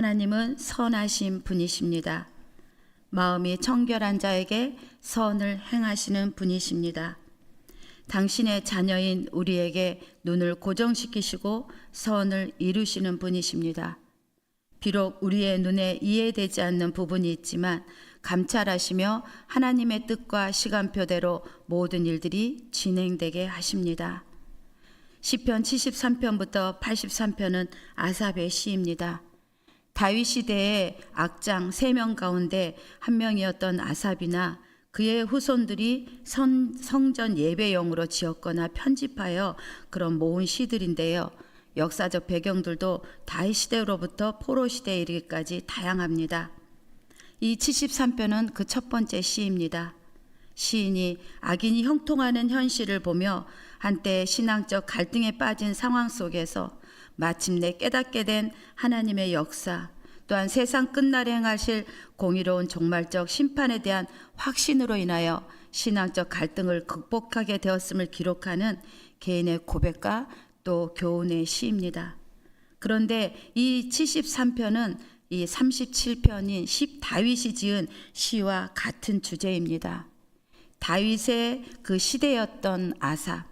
하나님은 선하신 분이십니다. 마음이 청결한 자에게 선을 행하시는 분이십니다. 당신의 자녀인 우리에게 눈을 고정시키시고 선을 이루시는 분이십니다. 비록 우리의 눈에 이해되지 않는 부분이 있지만 감찰하시며 하나님의 뜻과 시간표대로 모든 일들이 진행되게 하십니다. 시편 73편부터 83편은 아삽의 시입니다. 다윗 시대의 악장 3명 가운데 한 명이었던 아삽이나 그의 후손들이 성전 예배용으로 지었거나 편집하여 그런 모은 시들인데요. 역사적 배경들도 다윗 시대로부터 포로 시대에 이르기까지 다양합니다. 이 73편은 그 첫 번째 시입니다. 시인이 악인이 형통하는 현실을 보며 한때 신앙적 갈등에 빠진 상황 속에서 마침내 깨닫게 된 하나님의 역사, 또한 세상 끝날에 행하실 공의로운 종말적 심판에 대한 확신으로 인하여 신앙적 갈등을 극복하게 되었음을 기록하는 개인의 고백과 또 교훈의 시입니다. 그런데 이 73편은 이 37편인 다윗이 지은 시와 같은 주제입니다. 다윗의 그 시대였던 아삽,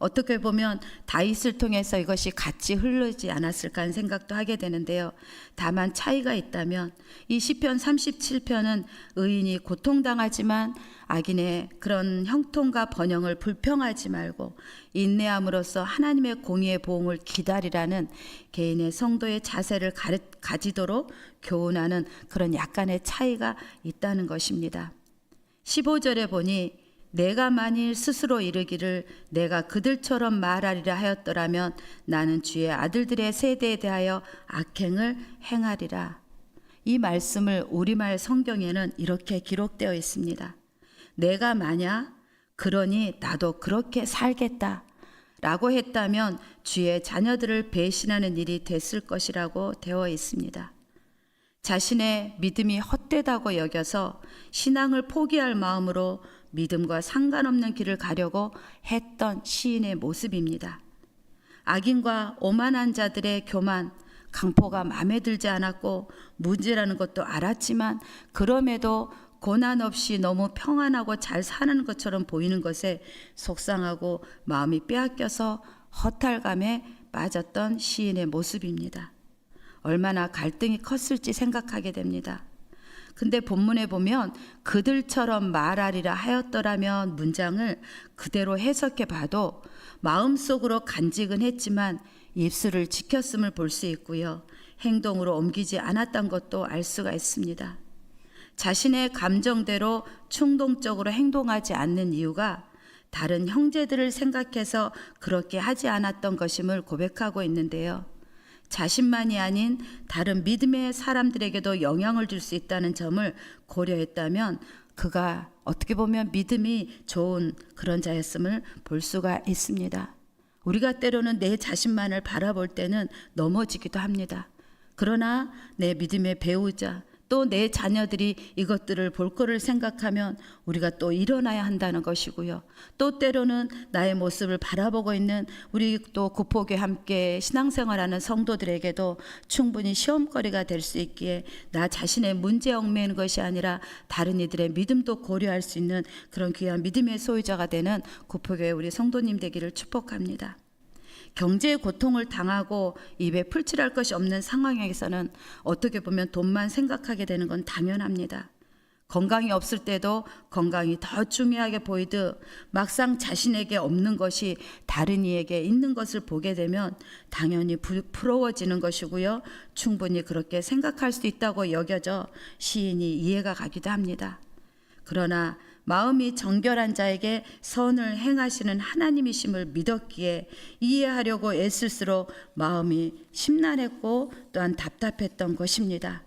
어떻게 보면 다윗을 통해서 이것이 같이 흐르지 않았을까 하는 생각도 하게 되는데요. 다만 차이가 있다면 이 시편 37편은 의인이 고통당하지만 악인의 그런 형통과 번영을 불평하지 말고 인내함으로써 하나님의 공의의 보응을 기다리라는 개인의 성도의 자세를 가지도록 교훈하는 그런 약간의 차이가 있다는 것입니다. 15절에 보니 내가 만일 스스로 이르기를 내가 그들처럼 말하리라 하였더라면 나는 주의 아들들의 세대에 대하여 악행을 행하리라. 이 말씀을 우리말 성경에는 이렇게 기록되어 있습니다. 내가 만약 그러니 나도 그렇게 살겠다 라고 했다면 주의 자녀들을 배신하는 일이 됐을 것이라고 되어 있습니다. 자신의 믿음이 헛되다고 여겨서 신앙을 포기할 마음으로 믿음과 상관없는 길을 가려고 했던 시인의 모습입니다. 악인과 오만한 자들의 교만, 강포가 마음에 들지 않았고 문제라는 것도 알았지만 그럼에도 고난 없이 너무 평안하고 잘 사는 것처럼 보이는 것에 속상하고 마음이 빼앗겨서 허탈감에 빠졌던 시인의 모습입니다. 얼마나 갈등이 컸을지 생각하게 됩니다. 근데 본문에 보면 그들처럼 말하리라 하였더라면 문장을 그대로 해석해 봐도 마음속으로 간직은 했지만 입술을 지켰음을 볼 수 있고요. 행동으로 옮기지 않았던 것도 알 수가 있습니다. 자신의 감정대로 충동적으로 행동하지 않는 이유가 다른 형제들을 생각해서 그렇게 하지 않았던 것임을 고백하고 있는데요. 자신만이 아닌 다른 믿음의 사람들에게도 영향을 줄 수 있다는 점을 고려했다면 그가 어떻게 보면 믿음이 좋은 그런 자였음을 볼 수가 있습니다. 우리가 때로는 내 자신만을 바라볼 때는 넘어지기도 합니다. 그러나 내 믿음의 배우자 또 내 자녀들이 이것들을 볼 거를 생각하면 우리가 또 일어나야 한다는 것이고요. 또 때로는 나의 모습을 바라보고 있는 우리 또 구포교회 함께 신앙생활하는 성도들에게도 충분히 시험거리가 될 수 있기에 나 자신의 문제에 얽매이는 것이 아니라 다른 이들의 믿음도 고려할 수 있는 그런 귀한 믿음의 소유자가 되는 구포교회 우리 성도님 되기를 축복합니다. 경제의 고통을 당하고 입에 풀칠할 것이 없는 상황에서는 어떻게 보면 돈만 생각하게 되는 건 당연합니다. 건강이 없을 때도 건강이 더 중요하게 보이듯 막상 자신에게 없는 것이 다른 이에게 있는 것을 보게 되면 당연히 부러워지는 것이고요. 충분히 그렇게 생각할 수 있다고 여겨져 시인이 이해가 가기도 합니다. 그러나 마음이 정결한 자에게 선을 행하시는 하나님이심을 믿었기에 이해하려고 애쓸수록 마음이 심란했고 또한 답답했던 것입니다.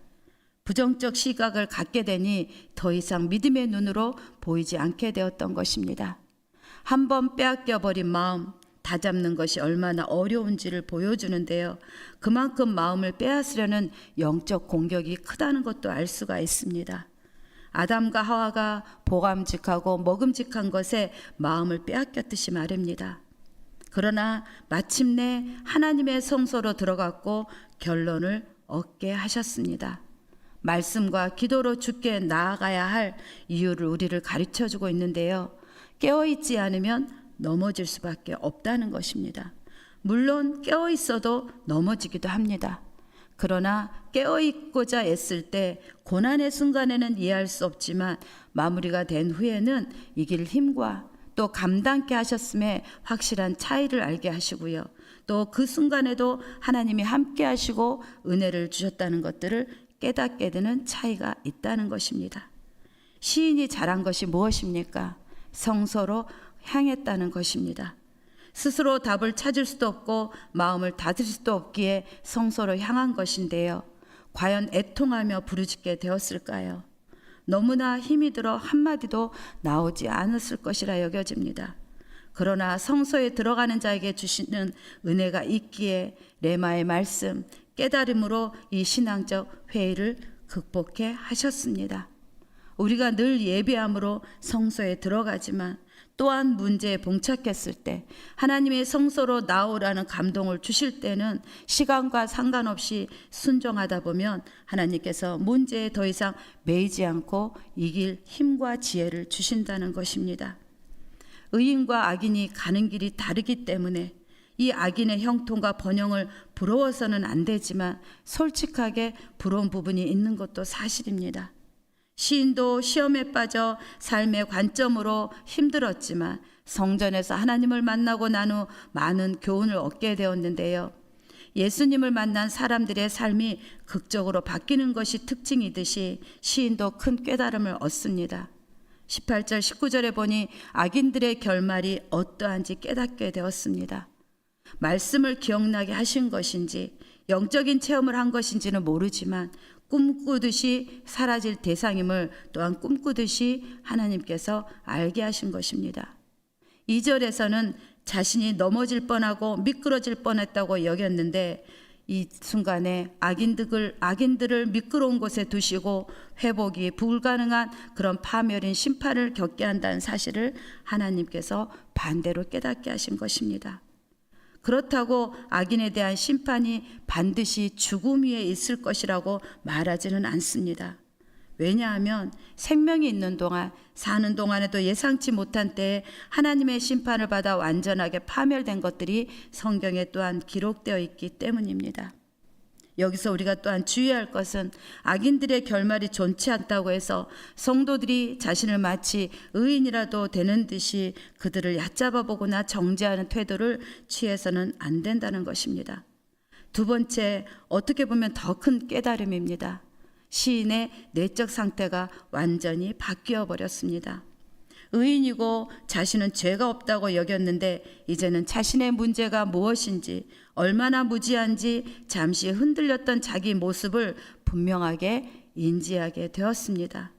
부정적 시각을 갖게 되니 더 이상 믿음의 눈으로 보이지 않게 되었던 것입니다. 한번 빼앗겨버린 마음, 다잡는 것이 얼마나 어려운지를 보여주는데요. 그만큼 마음을 빼앗으려는 영적 공격이 크다는 것도 알 수가 있습니다. 아담과 하와가 보감직하고 먹음직한 것에 마음을 빼앗겼듯이 말입니다. 그러나 마침내 하나님의 성소로 들어갔고 결론을 얻게 하셨습니다. 말씀과 기도로 주께 나아가야 할 이유를 우리를 가르쳐 주고 있는데요. 깨어있지 않으면 넘어질 수밖에 없다는 것입니다. 물론 깨어있어도 넘어지기도 합니다. 그러나 깨어있고자 애쓸 때 고난의 순간에는 이해할 수 없지만 마무리가 된 후에는 이길 힘과 또 감당케 하셨음에 확실한 차이를 알게 하시고요. 또 그 순간에도 하나님이 함께 하시고 은혜를 주셨다는 것들을 깨닫게 되는 차이가 있다는 것입니다. 시인이 잘한 것이 무엇입니까? 성소로 향했다는 것입니다. 스스로 답을 찾을 수도 없고 마음을 닫을 수도 없기에 성소로 향한 것인데요. 과연 애통하며 부르짖게 되었을까요? 너무나 힘이 들어 한마디도 나오지 않았을 것이라 여겨집니다. 그러나 성소에 들어가는 자에게 주시는 은혜가 있기에 레마의 말씀, 깨달음으로 이 신앙적 회의를 극복해 하셨습니다. 우리가 늘 예배함으로 성소에 들어가지만 또한 문제에 봉착했을 때 하나님의 성소로 나오라는 감동을 주실 때는 시간과 상관없이 순종하다 보면 하나님께서 문제에 더 이상 매이지 않고 이길 힘과 지혜를 주신다는 것입니다. 의인과 악인이 가는 길이 다르기 때문에 이 악인의 형통과 번영을 부러워서는 안 되지만 솔직하게 부러운 부분이 있는 것도 사실입니다. 시인도 시험에 빠져 삶의 관점으로 힘들었지만 성전에서 하나님을 만나고 난 후 많은 교훈을 얻게 되었는데요. 예수님을 만난 사람들의 삶이 극적으로 바뀌는 것이 특징이듯이 시인도 큰 깨달음을 얻습니다. 18절 19절에 보니 악인들의 결말이 어떠한지 깨닫게 되었습니다. 말씀을 기억나게 하신 것인지 영적인 체험을 한 것인지는 모르지만 꿈꾸듯이 사라질 대상임을 또한 꿈꾸듯이 하나님께서 알게 하신 것입니다. 2절에서는 자신이 넘어질 뻔하고 미끄러질 뻔했다고 여겼는데 이 순간에 악인들을 미끄러운 곳에 두시고 회복이 불가능한 그런 파멸인 심판을 겪게 한다는 사실을 하나님께서 반대로 깨닫게 하신 것입니다. 그렇다고 악인에 대한 심판이 반드시 죽음 위에 있을 것이라고 말하지는 않습니다. 왜냐하면 생명이 있는 동안 사는 동안에도 예상치 못한 때에 하나님의 심판을 받아 완전하게 파멸된 것들이 성경에 또한 기록되어 있기 때문입니다. 여기서 우리가 또한 주의할 것은 악인들의 결말이 좋지 않다고 해서 성도들이 자신을 마치 의인이라도 되는 듯이 그들을 얕잡아 보거나 정죄하는 태도를 취해서는 안 된다는 것입니다. 두 번째, 어떻게 보면 더 큰 깨달음입니다. 시인의 내적 상태가 완전히 바뀌어 버렸습니다. 의인이고 자신은 죄가 없다고 여겼는데 이제는 자신의 문제가 무엇인지 얼마나 무지한지 잠시 흔들렸던 자기 모습을 분명하게 인지하게 되었습니다.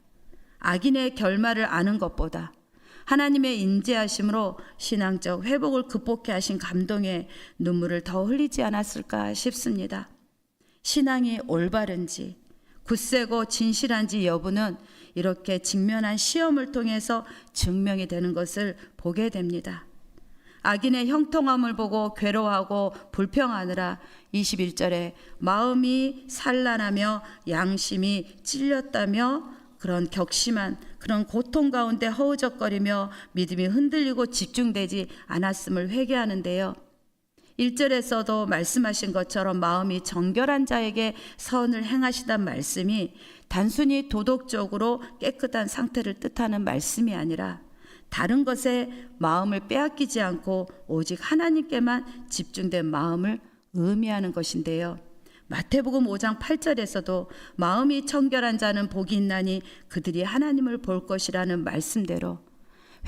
악인의 결말을 아는 것보다 하나님의 인재하심으로 신앙적 회복을 극복해 하신 감동에 눈물을 더 흘리지 않았을까 싶습니다. 신앙이 올바른지 굳세고 진실한지 여부는 이렇게 직면한 시험을 통해서 증명이 되는 것을 보게 됩니다. 악인의 형통함을 보고 괴로워하고 불평하느라 21절에 마음이 산란하며 양심이 찔렸다며 그런 격심한 그런 고통 가운데 허우적거리며 믿음이 흔들리고 집중되지 않았음을 회개하는데요. 1절에서도 말씀하신 것처럼 마음이 정결한 자에게 선을 행하시단 말씀이 단순히 도덕적으로 깨끗한 상태를 뜻하는 말씀이 아니라 다른 것에 마음을 빼앗기지 않고 오직 하나님께만 집중된 마음을 의미하는 것인데요. 마태복음 5장 8절에서도 마음이 청결한 자는 복이 있나니 그들이 하나님을 볼 것이라는 말씀대로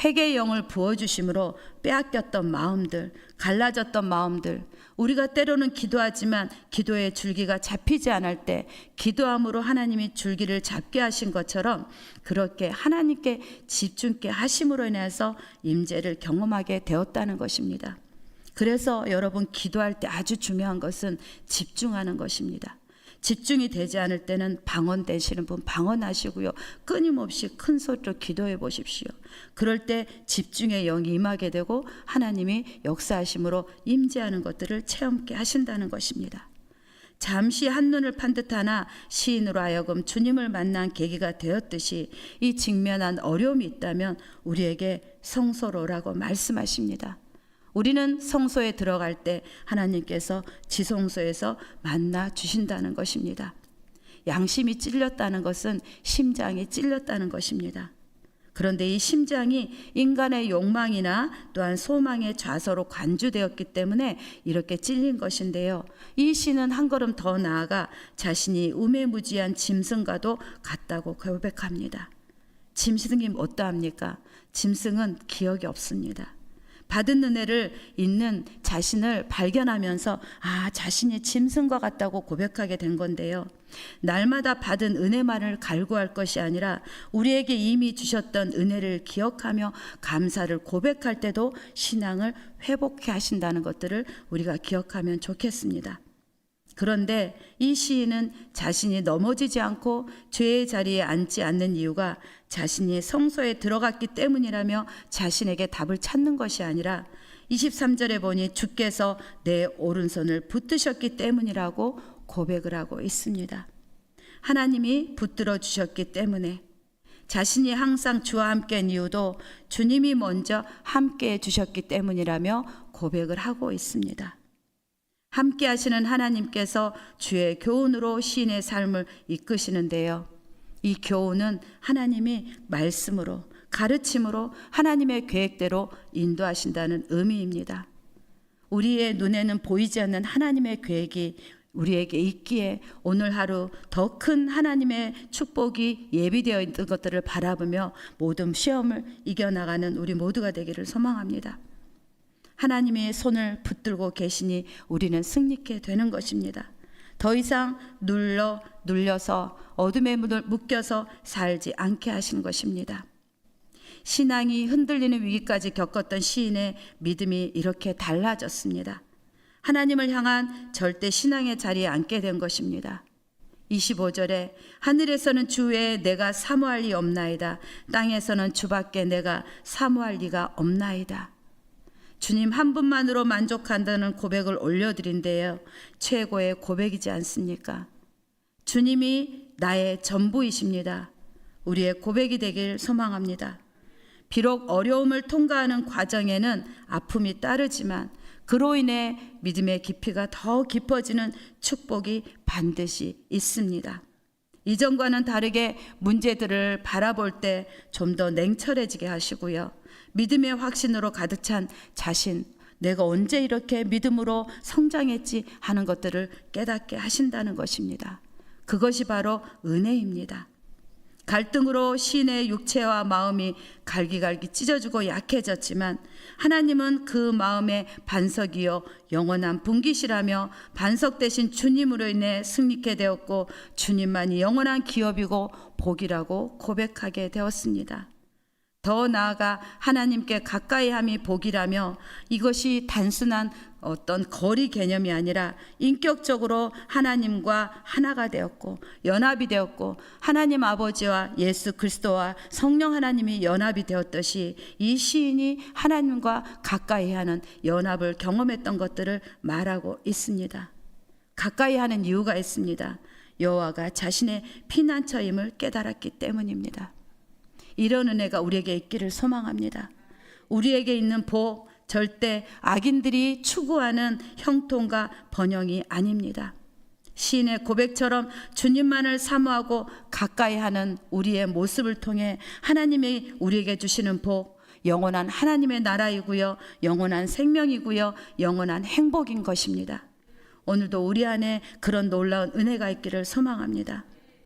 회개의 영을 부어주심으로 빼앗겼던 마음들, 갈라졌던 마음들, 우리가 때로는 기도하지만 기도의 줄기가 잡히지 않을 때 기도함으로 하나님이 줄기를 잡게 하신 것처럼 그렇게 하나님께 집중케 하심으로 인해서 임재를 경험하게 되었다는 것입니다. 그래서 여러분 기도할 때 아주 중요한 것은 집중하는 것입니다. 집중이 되지 않을 때는 방언되시는 분 방언하시고요. 끊임없이 큰 소리로 기도해 보십시오. 그럴 때 집중의 영이 임하게 되고 하나님이 역사하심으로 임재하는 것들을 체험케 하신다는 것입니다. 잠시 한눈을 판 듯하나 시인으로 하여금 주님을 만난 계기가 되었듯이 이 직면한 어려움이 있다면 우리에게 성소로라고 말씀하십니다. 우리는 성소에 들어갈 때 하나님께서 지성소에서 만나 주신다는 것입니다. 양심이 찔렸다는 것은 심장이 찔렸다는 것입니다. 그런데 이 심장이 인간의 욕망이나 또한 소망의 좌서로 관주되었기 때문에 이렇게 찔린 것인데요. 이 시는 한 걸음 더 나아가 자신이 우매무지한 짐승과도 같다고 고백합니다. 짐승이 어떠합니까? 짐승은 기억이 없습니다. 받은 은혜를 잊는 자신을 발견하면서 자신이 짐승과 같다고 고백하게 된 건데요. 날마다 받은 은혜만을 갈구할 것이 아니라 우리에게 이미 주셨던 은혜를 기억하며 감사를 고백할 때도 신앙을 회복해 하신다는 것들을 우리가 기억하면 좋겠습니다. 그런데 이 시인은 자신이 넘어지지 않고 죄의 자리에 앉지 않는 이유가 자신이 성소에 들어갔기 때문이라며 자신에게 답을 찾는 것이 아니라 23절에 보니 주께서 내 오른손을 붙드셨기 때문이라고 고백을 하고 있습니다. 하나님이 붙들어 주셨기 때문에, 자신이 항상 주와 함께한 이유도 주님이 먼저 함께해 주셨기 때문이라며 고백을 하고 있습니다. 함께 하시는 하나님께서 주의 교훈으로 시인의 삶을 이끄시는데요. 이 교훈은 하나님이 말씀으로, 가르침으로 하나님의 계획대로 인도하신다는 의미입니다. 우리의 눈에는 보이지 않는 하나님의 계획이 우리에게 있기에 오늘 하루 더 큰 하나님의 축복이 예비되어 있는 것들을 바라보며 모든 시험을 이겨나가는 우리 모두가 되기를 소망합니다. 하나님의 손을 붙들고 계시니 우리는 승리케 되는 것입니다. 더 이상 눌려서 어둠에 묶여서 살지 않게 하신 것입니다. 신앙이 흔들리는 위기까지 겪었던 시인의 믿음이 이렇게 달라졌습니다. 하나님을 향한 절대 신앙의 자리에 앉게 된 것입니다. 25절에 하늘에서는 주 외에 내가 사모할 리 없나이다. 땅에서는 주밖에 내가 사모할 리가 없나이다. 주님 한 분만으로 만족한다는 고백을 올려드린데요. 최고의 고백이지 않습니까? 주님이 나의 전부이십니다. 우리의 고백이 되길 소망합니다. 비록 어려움을 통과하는 과정에는 아픔이 따르지만 그로 인해 믿음의 깊이가 더 깊어지는 축복이 반드시 있습니다. 이전과는 다르게 문제들을 바라볼 때 좀 더 냉철해지게 하시고요. 믿음의 확신으로 가득 찬 자신, 내가 언제 이렇게 믿음으로 성장했지 하는 것들을 깨닫게 하신다는 것입니다. 그것이 바로 은혜입니다. 갈등으로 시인의 육체와 마음이 갈기갈기 찢어지고 약해졌지만 하나님은 그 마음의 반석이요 영원한 분깃이라며 반석 대신 주님으로 인해 승리케 되었고 주님만이 영원한 기업이고 복이라고 고백하게 되었습니다. 더 나아가 하나님께 가까이함이 복이라며 이것이 단순한 어떤 거리 개념이 아니라 인격적으로 하나님과 하나가 되었고 연합이 되었고 하나님 아버지와 예수 그리스도와 성령 하나님이 연합이 되었듯이 이 시인이 하나님과 가까이 하는 연합을 경험했던 것들을 말하고 있습니다. 가까이 하는 이유가 있습니다. 여호와가 자신의 피난처임을 깨달았기 때문입니다. 이런 은혜가 우리에게 있기를 소망합니다. 우리에게 있는 복, 절대 악인들이 추구하는 형통과 번영이 아닙니다. 시인의 고백처럼 주님만을 사모하고 가까이 하는 우리의 모습을 통해 하나님이 우리에게 주시는 복, 영원한 하나님의 나라이고요, 영원한 생명이고요, 영원한 행복인 것입니다. 오늘도 우리 안에 그런 놀라운 은혜가 있기를 소망합니다.